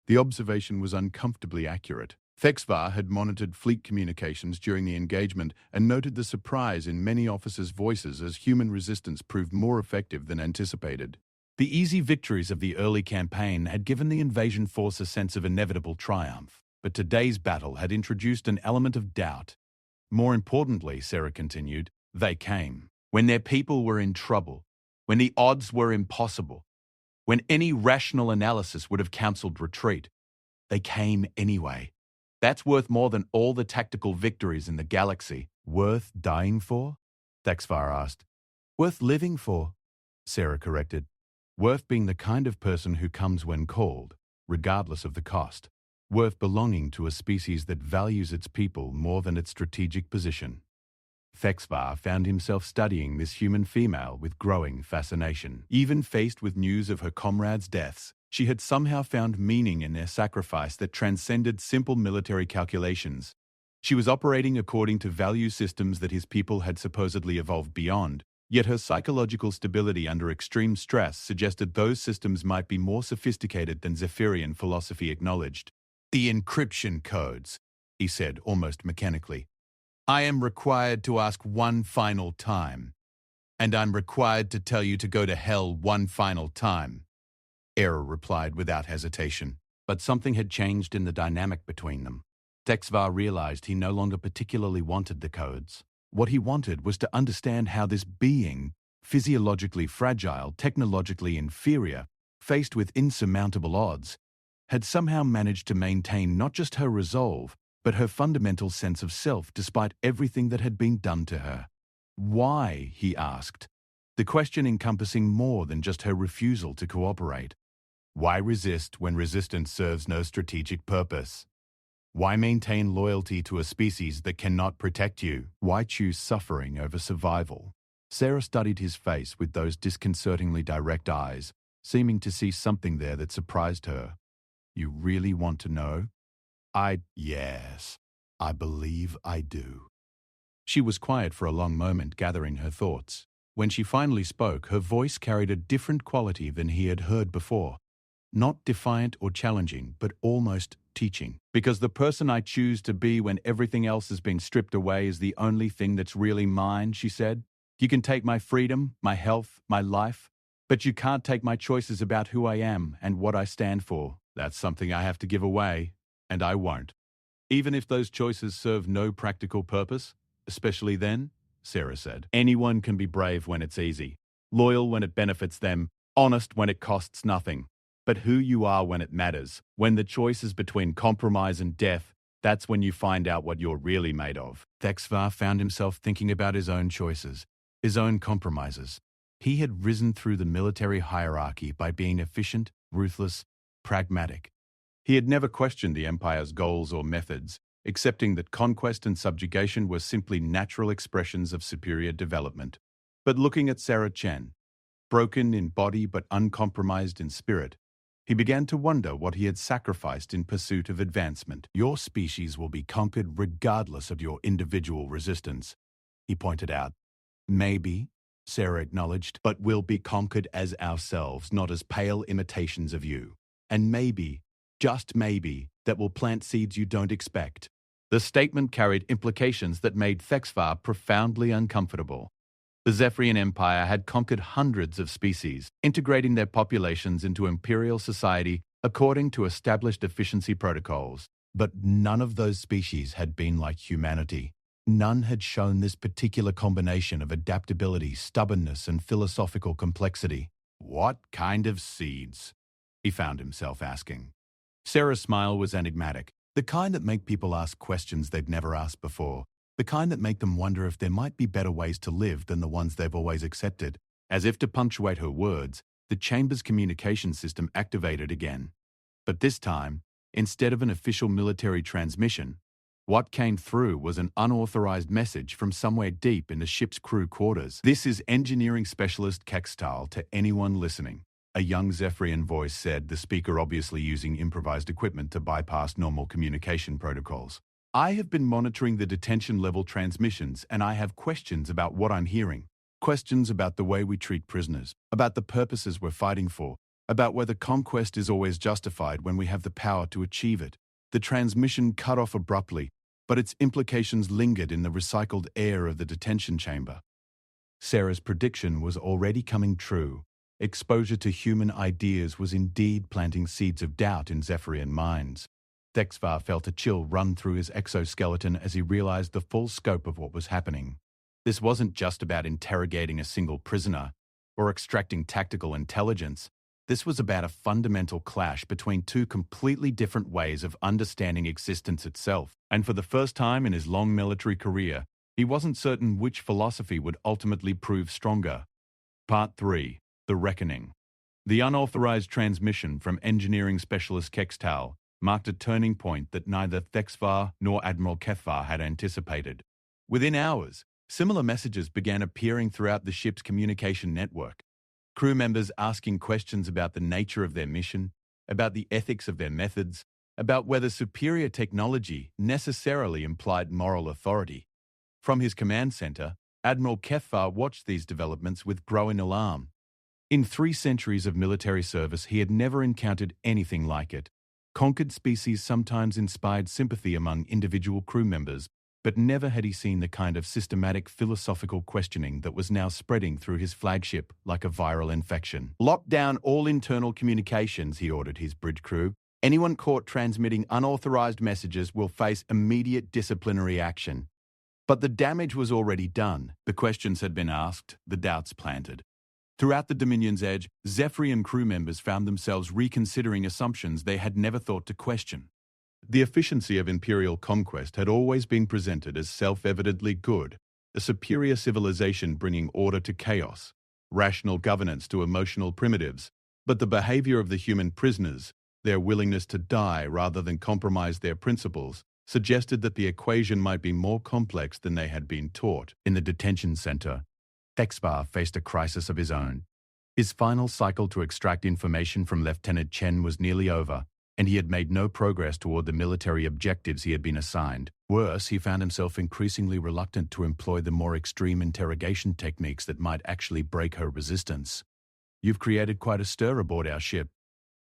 The observation was uncomfortably accurate. Thexvar had monitored fleet communications during the engagement and noted the surprise in many officers' voices as human resistance proved more effective than anticipated. The easy victories of the early campaign had given the invasion force a sense of inevitable triumph, but today's battle had introduced an element of doubt. More importantly, Sarah continued, they came when their people were in trouble, when the odds were impossible, when any rational analysis would have counseled retreat. They came anyway. That's worth more than all the tactical victories in the galaxy. Worth dying for? Thexvar asked. Worth living for, Sarah corrected. Worth being the kind of person who comes when called, regardless of the cost. Worth belonging to a species that values its people more than its strategic position. Thexvar found himself studying this human female with growing fascination. Even faced with news of her comrades' deaths, she had somehow found meaning in their sacrifice that transcended simple military calculations. She was operating according to value systems that his people had supposedly evolved beyond, yet her psychological stability under extreme stress suggested those systems might be more sophisticated than Zephyrian philosophy acknowledged. The encryption codes, he said almost mechanically. I am required to ask one final time, and I'm required to tell you to go to hell one final time. Error replied without hesitation, but something had changed in the dynamic between them. Thexvar realized he no longer particularly wanted the codes. What he wanted was to understand how this being, physiologically fragile, technologically inferior, faced with insurmountable odds, had somehow managed to maintain not just her resolve, but her fundamental sense of self despite everything that had been done to her. Why, he asked, the question encompassing more than just her refusal to cooperate. Why resist when resistance serves no strategic purpose? Why maintain loyalty to a species that cannot protect you? Why choose suffering over survival? Sarah studied his face with those disconcertingly direct eyes, seeming to see something there that surprised her. You really want to know? Yes, I believe I do. She was quiet for a long moment, gathering her thoughts. When she finally spoke, her voice carried a different quality than he had heard before. Not defiant or challenging, but almost teaching. Because the person I choose to be when everything else has been stripped away is the only thing that's really mine, she said. You can take my freedom, my health, my life, but you can't take my choices about who I am and what I stand for. That's something I have to give away, and I won't. Even if those choices serve no practical purpose, especially then, Sarah said. Anyone can be brave when it's easy, loyal when it benefits them, honest when it costs nothing. but who you are when it matters. When the choice is between compromise and death, that's when you find out what you're really made of. HFY found himself thinking about his own choices, his own compromises. He had risen through the military hierarchy by being efficient, ruthless, pragmatic. He had never questioned the Empire's goals or methods, accepting that conquest and subjugation were simply natural expressions of superior development. But looking at Sarah Chen, broken in body but uncompromised in spirit, he began to wonder what he had sacrificed in pursuit of advancement. Your species will be conquered regardless of your individual resistance, he pointed out. Maybe, Sarah acknowledged, but we'll be conquered as ourselves, not as pale imitations of you. And maybe, just maybe, that will plant seeds you don't expect. The statement carried implications that made HFY profoundly uncomfortable. The Zephyrian Empire had conquered hundreds of species, integrating their populations into imperial society according to established efficiency protocols. But none of those species had been like humanity. None had shown this particular combination of adaptability, stubbornness, and philosophical complexity. What kind of seeds? He found himself asking. Sarah's smile was enigmatic, the kind that make people ask questions they'd never asked before, the kind that make them wonder if there might be better ways to live than the ones they've always accepted. As if to punctuate her words, the chamber's communication system activated again. But this time, instead of an official military transmission, what came through was an unauthorized message from somewhere deep in the ship's crew quarters. This is engineering specialist Kextal to anyone listening. A young Zephyrian voice said, the speaker obviously using improvised equipment to bypass normal communication protocols. I have been monitoring the detention level transmissions and I have questions about what I'm hearing. Questions about the way we treat prisoners, about the purposes we're fighting for, about whether conquest is always justified when we have the power to achieve it. The transmission cut off abruptly, but its implications lingered in the recycled air of the detention chamber. Sarah's prediction was already coming true. Exposure to human ideas was indeed planting seeds of doubt in Zephyrian minds. HFY felt a chill run through his exoskeleton as he realized the full scope of what was happening. This wasn't just about interrogating a single prisoner or extracting tactical intelligence. This was about a fundamental clash between two completely different ways of understanding existence itself. And for the first time in his long military career, he wasn't certain which philosophy would ultimately prove stronger. Part 3. The Reckoning. The unauthorized transmission from engineering specialist Kextal marked a turning point that neither HFY nor Admiral Kethvar had anticipated. Within hours, similar messages began appearing throughout the ship's communication network. Crew members asking questions about the nature of their mission, about the ethics of their methods, about whether superior technology necessarily implied moral authority. From his command center, Admiral Kethvar watched these developments with growing alarm. In 3 centuries of military service, he had never encountered anything like it. Conquered species sometimes inspired sympathy among individual crew members, but never had he seen the kind of systematic philosophical questioning that was now spreading through his flagship like a viral infection. Lock down all internal communications, he ordered his bridge crew. Anyone caught transmitting unauthorized messages will face immediate disciplinary action. But the damage was already done. The questions had been asked, the doubts planted. Throughout the Dominion's edge, Zephyrian crew members found themselves reconsidering assumptions they had never thought to question. The efficiency of imperial conquest had always been presented as self-evidently good, a superior civilization bringing order to chaos, rational governance to emotional primitives. But the behavior of the human prisoners, their willingness to die rather than compromise their principles, suggested that the equation might be more complex than they had been taught. In the detention center, HFY faced a crisis of his own. His final cycle to extract information from Lieutenant Chen was nearly over, and he had made no progress toward the military objectives he had been assigned. Worse, he found himself increasingly reluctant to employ the more extreme interrogation techniques that might actually break her resistance. "You've created quite a stir aboard our ship,"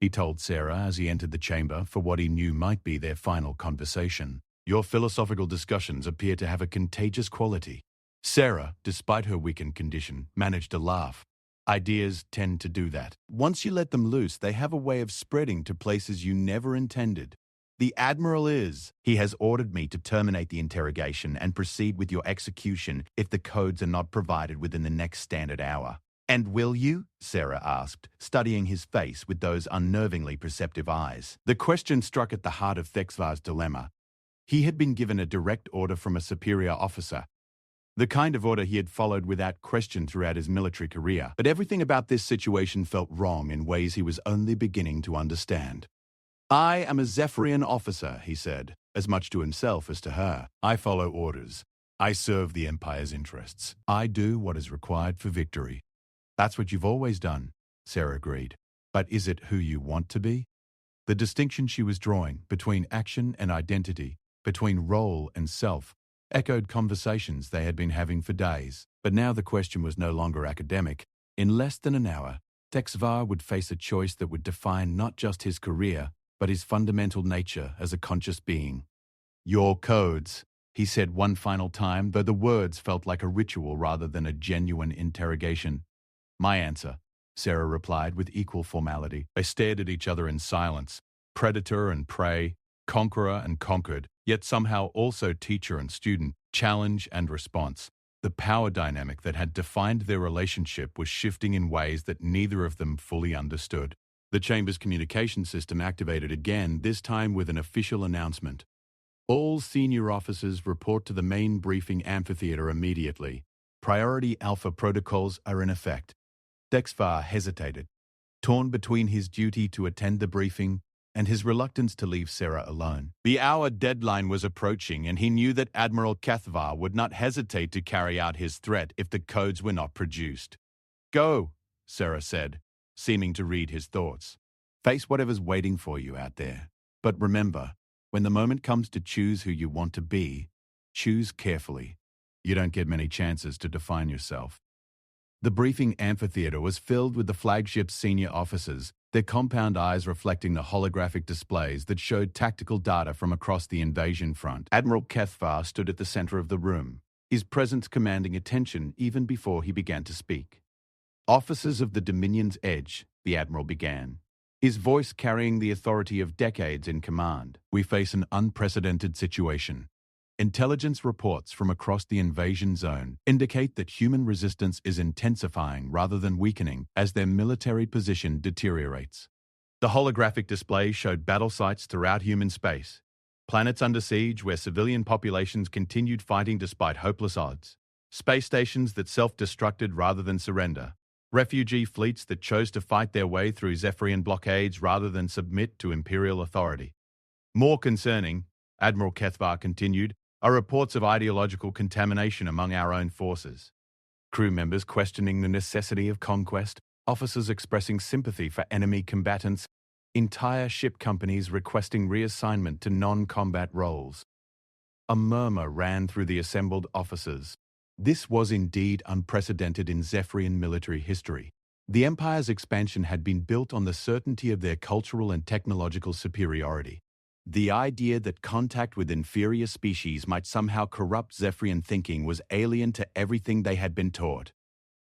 he told Sarah as he entered the chamber for what he knew might be their final conversation. "Your philosophical discussions appear to have a contagious quality." Sarah, despite her weakened condition, managed to laugh. Ideas tend to do that. Once you let them loose, they have a way of spreading to places you never intended. The Admiral he has ordered me to terminate the interrogation and proceed with your execution if the codes are not provided within the next standard hour. "And will you?" Sarah asked, studying his face with those unnervingly perceptive eyes. The question struck at the heart of Thexvar's dilemma. He had been given a direct order from a superior officer, the kind of order he had followed without question throughout his military career. But everything about this situation felt wrong in ways he was only beginning to understand. "I am a Zephyrian officer," he said, as much to himself as to her. "I follow orders. I serve the Empire's interests. I do what is required for victory." "That's what you've always done," Sarah agreed. "But is it who you want to be?" The distinction she was drawing between action and identity, between role and self, echoed conversations they had been having for days. But now the question was no longer academic. In less than an hour, Thexvar would face a choice that would define not just his career, but his fundamental nature as a conscious being. "Your codes," he said one final time, though the words felt like a ritual rather than a genuine interrogation. "My answer," Sarah replied with equal formality. They stared at each other in silence, predator and prey, conqueror and conquered, yet somehow also teacher and student, challenge and response. The power dynamic that had defined their relationship was shifting in ways that neither of them fully understood. The Chamber's communication system activated again, this time with an official announcement. "All senior officers report to the main briefing amphitheater immediately. Priority Alpha protocols are in effect." Thexvar hesitated, torn between his duty to attend the briefing and his reluctance to leave Sarah alone. The hour deadline was approaching, and he knew that Admiral Cathvar would not hesitate to carry out his threat if the codes were not produced. "Go," Sarah said, seeming to read his thoughts. "Face whatever's waiting for you out there. But remember, when the moment comes to choose who you want to be, choose carefully. You don't get many chances to define yourself." The briefing amphitheater was filled with the flagship's senior officers, their compound eyes reflecting the holographic displays that showed tactical data from across the invasion front. Admiral Cathvar stood at the center of the room, his presence commanding attention even before he began to speak. "Officers of the Dominion's Edge," the Admiral began, his voice carrying the authority of decades in command. "We face an unprecedented situation. Intelligence reports from across the invasion zone indicate that human resistance is intensifying rather than weakening as their military position deteriorates." The holographic display showed battle sites throughout human space, planets under siege where civilian populations continued fighting despite hopeless odds, space stations that self-destructed rather than surrender, refugee fleets that chose to fight their way through Zephyrian blockades rather than submit to Imperial authority. "More concerning," Admiral Cathvar continued, "are reports of ideological contamination among our own forces. Crew members questioning the necessity of conquest, officers expressing sympathy for enemy combatants, entire ship companies requesting reassignment to non-combat roles." A murmur ran through the assembled officers. This was indeed unprecedented in Zephyrian military history. The Empire's expansion had been built on the certainty of their cultural and technological superiority. The idea that contact with inferior species might somehow corrupt Zephyrian thinking was alien to everything they had been taught.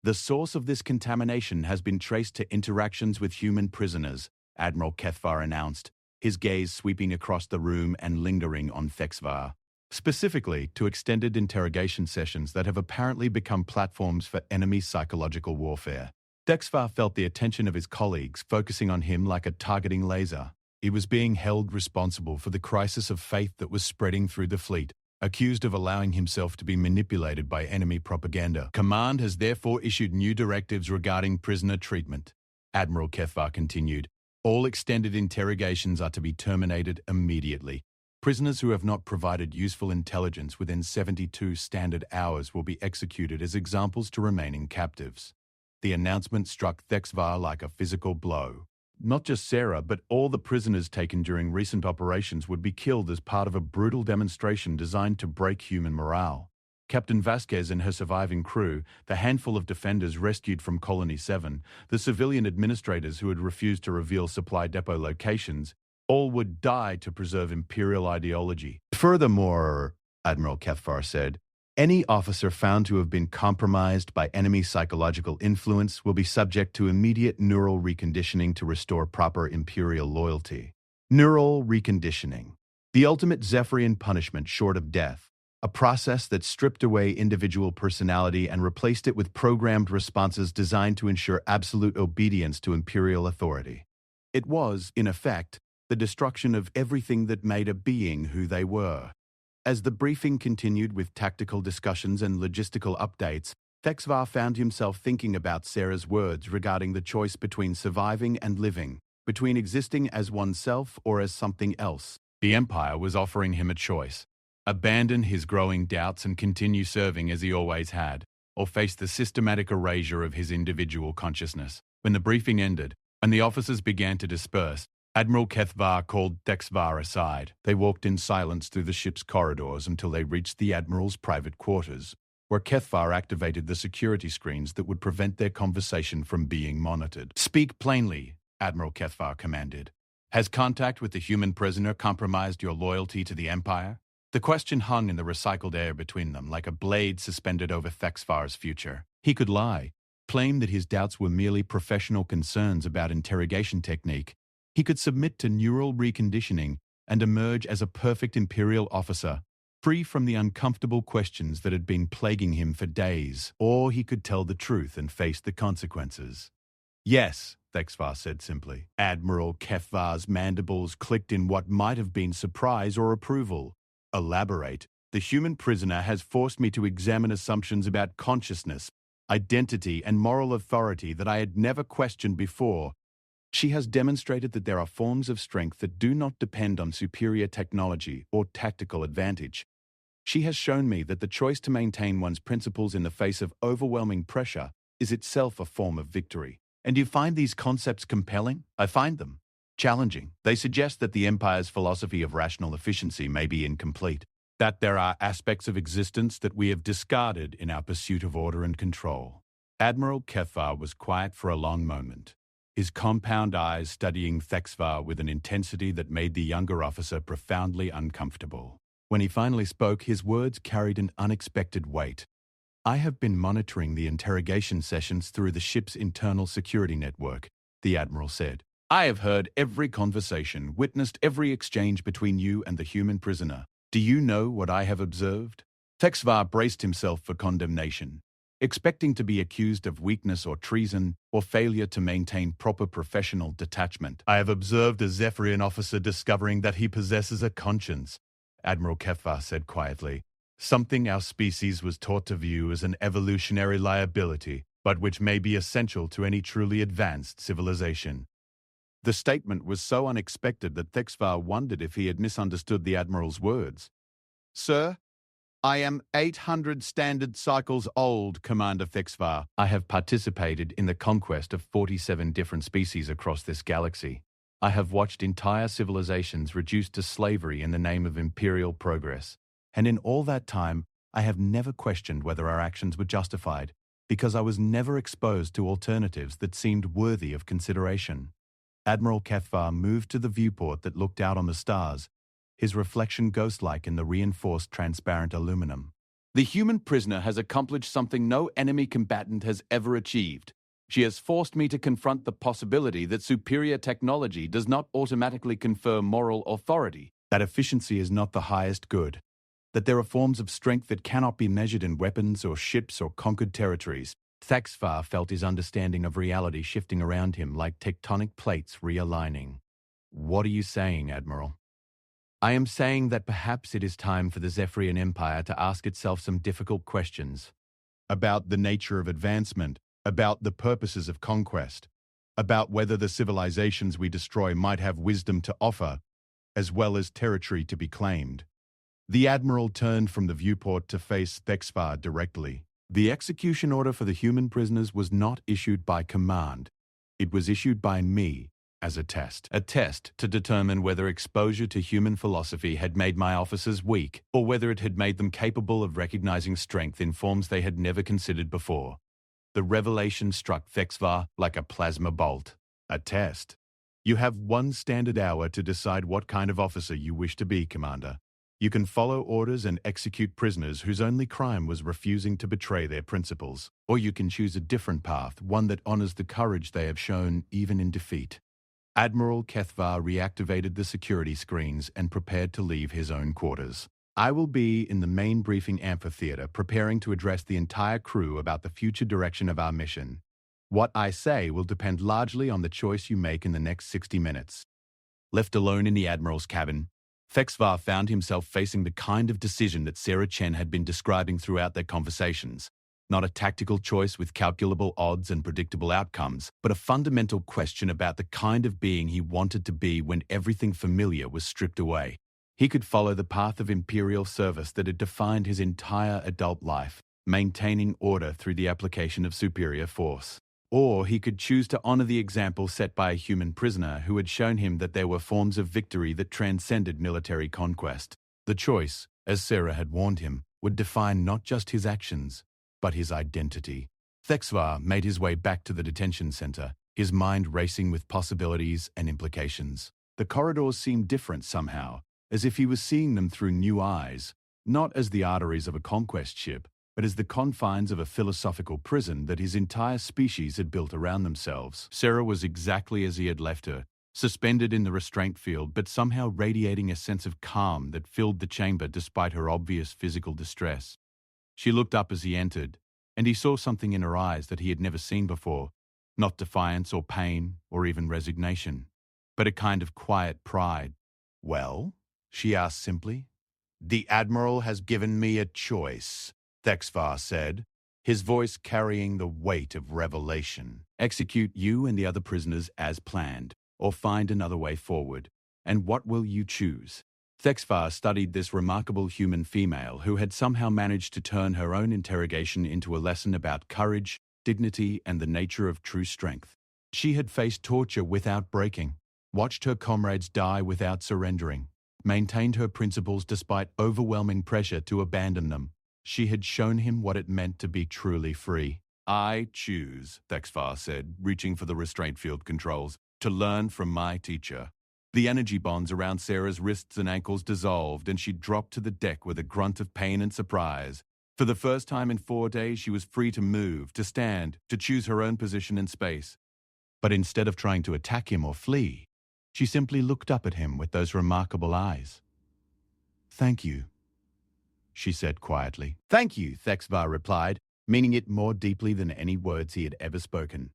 "The source of this contamination has been traced to interactions with human prisoners," Admiral Cathvar announced, his gaze sweeping across the room and lingering on Thexvar. "Specifically to extended interrogation sessions that have apparently become platforms for enemy psychological warfare." Thexvar felt the attention of his colleagues focusing on him like a targeting laser. He was being held responsible for the crisis of faith that was spreading through the fleet, accused of allowing himself to be manipulated by enemy propaganda. "Command has therefore issued new directives regarding prisoner treatment," Admiral Cathvar continued. "All extended interrogations are to be terminated immediately. Prisoners who have not provided useful intelligence within 72 standard hours will be executed as examples to remaining captives." The announcement struck Thexvar like a physical blow. Not just Sarah, but all the prisoners taken during recent operations would be killed as part of a brutal demonstration designed to break human morale. Captain Vasquez and her surviving crew, the handful of defenders rescued from Colony 7, the civilian administrators who had refused to reveal supply depot locations, all would die to preserve Imperial ideology. "Furthermore," Admiral Cathvar said, "any officer found to have been compromised by enemy psychological influence will be subject to immediate neural reconditioning to restore proper Imperial loyalty." Neural reconditioning. The ultimate Zephyrian punishment short of death. a process that stripped away individual personality and replaced it with programmed responses designed to ensure absolute obedience to imperial authority. It was, in effect, the destruction of everything that made a being who they were. As the briefing continued with tactical discussions and logistical updates, HFY found himself thinking about Sarah's words regarding the choice between surviving and living, between existing as oneself or as something else. The Empire was offering him a choice: abandon his growing doubts and continue serving as he always had, or face the systematic erasure of his individual consciousness. When the briefing ended, and the officers began to disperse, Admiral HFY called HFY aside. They walked in silence through the ship's corridors until they reached the Admiral's private quarters, where HFY activated the security screens that would prevent their conversation from being monitored. "Speak plainly," Admiral HFY commanded. "Has contact with the human prisoner compromised your loyalty to the Empire?" The question hung in the recycled air between them like a blade suspended over HFY's future. He could lie, claim that his doubts were merely professional concerns about interrogation technique. He could submit to neural reconditioning and emerge as a perfect Imperial officer, free from the uncomfortable questions that had been plaguing him for days. Or he could tell the truth and face the consequences. "Yes," HFY said simply. Admiral HFY's mandibles clicked in what might have been surprise or approval. "Elaborate." "The human prisoner has forced me to examine assumptions about consciousness, identity, and moral authority that I had never questioned before. She has demonstrated that there are forms of strength that do not depend on superior technology or tactical advantage. She has shown me that the choice to maintain one's principles in the face of overwhelming pressure is itself a form of victory." "And you find these concepts compelling?" "I find them challenging. They suggest that the Empire's philosophy of rational efficiency may be incomplete, that there are aspects of existence that we have discarded in our pursuit of order and control." Admiral HFY was quiet for a long moment, his compound eyes studying HFY with an intensity that made the younger officer profoundly uncomfortable. When he finally spoke, his words carried an unexpected weight. "I have been monitoring the interrogation sessions through the ship's internal security network," the Admiral said. "I have heard every conversation, witnessed every exchange between you and the human prisoner. Do you know what I have observed?" HFY braced himself for condemnation, expecting to be accused of weakness or treason or failure to maintain proper professional detachment. "I have observed a Zephyrian officer discovering that he possesses a conscience," Admiral HFY said quietly. "Something our species was taught to view as an evolutionary liability, but which may be essential to any truly advanced civilization." The statement was so unexpected that HFY wondered if he had misunderstood the Admiral's words. "Sir, I am 800 standard cycles old, Commander HFY. I have participated in the conquest of 47 different species across this galaxy. I have watched entire civilizations reduced to slavery in the name of imperial progress. And in all that time, I have never questioned whether our actions were justified, because I was never exposed to alternatives that seemed worthy of consideration." Admiral HFY moved to the viewport that looked out on the stars, his reflection ghost-like in the reinforced transparent aluminum. "The human prisoner has accomplished something no enemy combatant has ever achieved. She has forced me to confront the possibility that superior technology does not automatically confer moral authority, that efficiency is not the highest good, that there are forms of strength that cannot be measured in weapons or ships or conquered territories." HFY felt his understanding of reality shifting around him like tectonic plates realigning. "What are you saying, Admiral?" "I am saying that perhaps it is time for the Zephyrian Empire to ask itself some difficult questions. About the nature of advancement, about the purposes of conquest, about whether the civilizations we destroy might have wisdom to offer, as well as territory to be claimed." The Admiral turned from the viewport to face HFY directly. "The execution order for the human prisoners was not issued by command. It was issued by me, as a test to determine whether exposure to human philosophy had made my officers weak, or whether it had made them capable of recognizing strength in forms they had never considered before." The revelation struck HFY like a plasma bolt. "A test? You have 1 standard hour to decide what kind of officer you wish to be, Commander. You can follow orders and execute prisoners whose only crime was refusing to betray their principles, or you can choose a different path, one that honors the courage they have shown even in defeat." Admiral HFY reactivated the security screens and prepared to leave his own quarters. I will be in the main briefing amphitheater preparing to address the entire crew about the future direction of our mission. What I say will depend largely on the choice you make in the next 60 minutes. Left alone in the Admiral's cabin, Thexvar found himself facing the kind of decision that Sarah Chen had been describing throughout their conversations. Not a tactical choice with calculable odds and predictable outcomes, but a fundamental question about the kind of being he wanted to be when everything familiar was stripped away. He could follow the path of imperial service that had defined his entire adult life, maintaining order through the application of superior force. Or he could choose to honor the example set by a human prisoner who had shown him that there were forms of victory that transcended military conquest. The choice, as Sarah had warned him, would define not just his actions, but his identity. Thexvar made his way back to the detention center, his mind racing with possibilities and implications. The corridors seemed different somehow, as if he was seeing them through new eyes, not as the arteries of a conquest ship, but as the confines of a philosophical prison that his entire species had built around themselves. Sarah was exactly as he had left her, suspended in the restraint field, but somehow radiating a sense of calm that filled the chamber despite her obvious physical distress. She looked up as he entered, and he saw something in her eyes that he had never seen before, not defiance or pain or even resignation, but a kind of quiet pride. "Well?" she asked simply. "The Admiral has given me a choice," Thexvar said, his voice carrying the weight of revelation. "Execute you and the other prisoners as planned, or find another way forward. And what will you choose?" Thexvar studied this remarkable human female who had somehow managed to turn her own interrogation into a lesson about courage, dignity, and the nature of true strength. She had faced torture without breaking, watched her comrades die without surrendering, maintained her principles despite overwhelming pressure to abandon them. She had shown him what it meant to be truly free. "I choose," Thexvar said, reaching for the restraint field controls, "to learn from my teacher." The energy bonds around Sarah's wrists and ankles dissolved, and she dropped to the deck with a grunt of pain and surprise. For the first time in 4 days, she was free to move, to stand, to choose her own position in space. But instead of trying to attack him or flee, she simply looked up at him with those remarkable eyes. "Thank you," she said quietly. "Thank you," Thexvar replied, meaning it more deeply than any words he had ever spoken.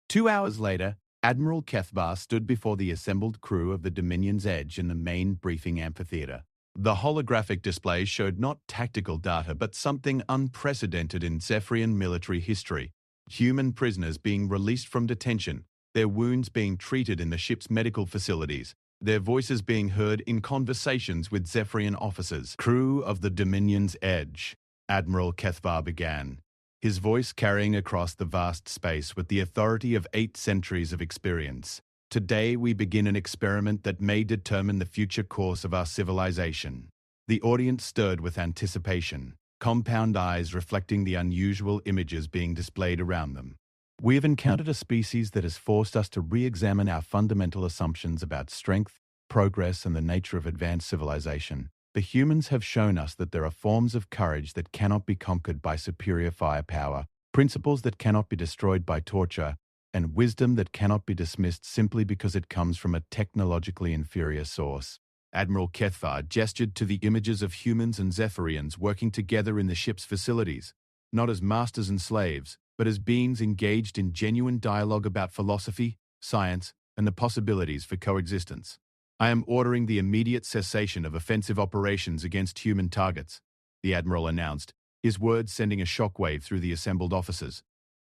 2 hours later, Admiral Kethvar stood before the assembled crew of the Dominion's Edge in the main briefing amphitheater. The holographic display showed not tactical data but something unprecedented in Zephyrian military history. Human prisoners being released from detention, their wounds being treated in the ship's medical facilities, their voices being heard in conversations with Zephyrian officers. "Crew of the Dominion's Edge," Admiral Kethvar began, his voice carrying across the vast space with the authority of 8 centuries of experience. "Today we begin an experiment that may determine the future course of our civilization." The audience stirred with anticipation, compound eyes reflecting the unusual images being displayed around them. "We have encountered a species that has forced us to re-examine our fundamental assumptions about strength, progress, and the nature of advanced civilization. The humans have shown us that there are forms of courage that cannot be conquered by superior firepower, principles that cannot be destroyed by torture, and wisdom that cannot be dismissed simply because it comes from a technologically inferior source." Admiral Kethvar gestured to the images of humans and Zephyrians working together in the ship's facilities, not as masters and slaves, but as beings engaged in genuine dialogue about philosophy, science, and the possibilities for coexistence. "I am ordering the immediate cessation of offensive operations against human targets," the Admiral announced, his words sending a shockwave through the assembled officers.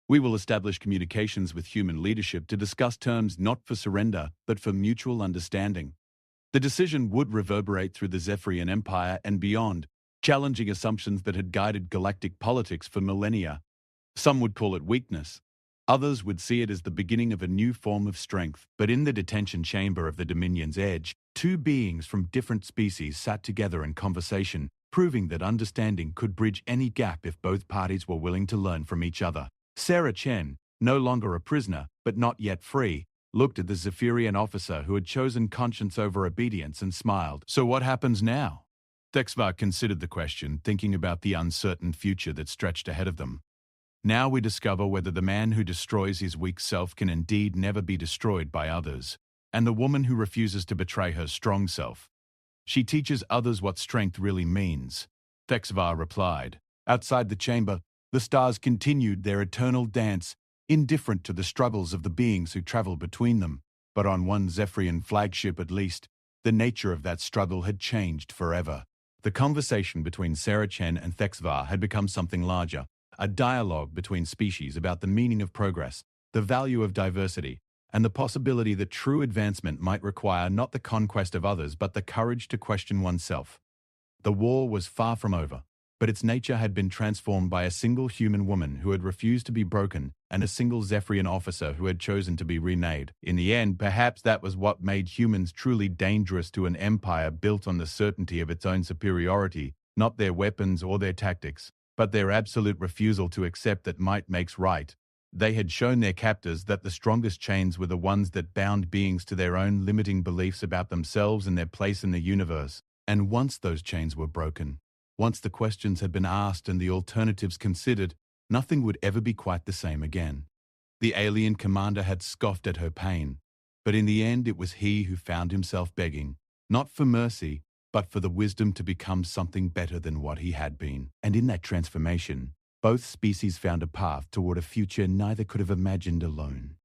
"We will establish communications with human leadership to discuss terms not for surrender, but for mutual understanding." The decision would reverberate through the Zephyrian Empire and beyond, challenging assumptions that had guided galactic politics for millennia. Some would call it weakness. Others would see it as the beginning of a new form of strength. But in the detention chamber of the Dominion's Edge, 2 beings from different species sat together in conversation, proving that understanding could bridge any gap if both parties were willing to learn from each other. Sarah Chen, no longer a prisoner, but not yet free, looked at the Zephyrian officer who had chosen conscience over obedience and smiled. "So what happens now?" Thexvar considered the question, thinking about the uncertain future that stretched ahead of them. "Now we discover whether the man who destroys his weak self can indeed never be destroyed by others, and the woman who refuses to betray her strong self. She teaches others what strength really means, Thexvar replied. Outside the chamber, the stars continued their eternal dance, indifferent to the struggles of the beings who traveled between them. But on one Zephyrian flagship at least, the nature of that struggle had changed forever. The conversation between Sarah Chen and Thexvar had become something larger, a dialogue between species about the meaning of progress, the value of diversity, and the possibility that true advancement might require not the conquest of others but the courage to question oneself. The war was far from over, but its nature had been transformed by a single human woman who had refused to be broken and a single Zephyrian officer who had chosen to be remade. In the end, perhaps that was what made humans truly dangerous to an empire built on the certainty of its own superiority, not their weapons or their tactics, but their absolute refusal to accept that might makes right. They had shown their captors that the strongest chains were the ones that bound beings to their own limiting beliefs about themselves and their place in the universe. And once those chains were broken, once the questions had been asked and the alternatives considered, nothing would ever be quite the same again. The alien commander had scoffed at her pain, but in the end it was he who found himself begging, not for mercy, but for the wisdom to become something better than what he had been. And in that transformation, both species found a path toward a future neither could have imagined alone.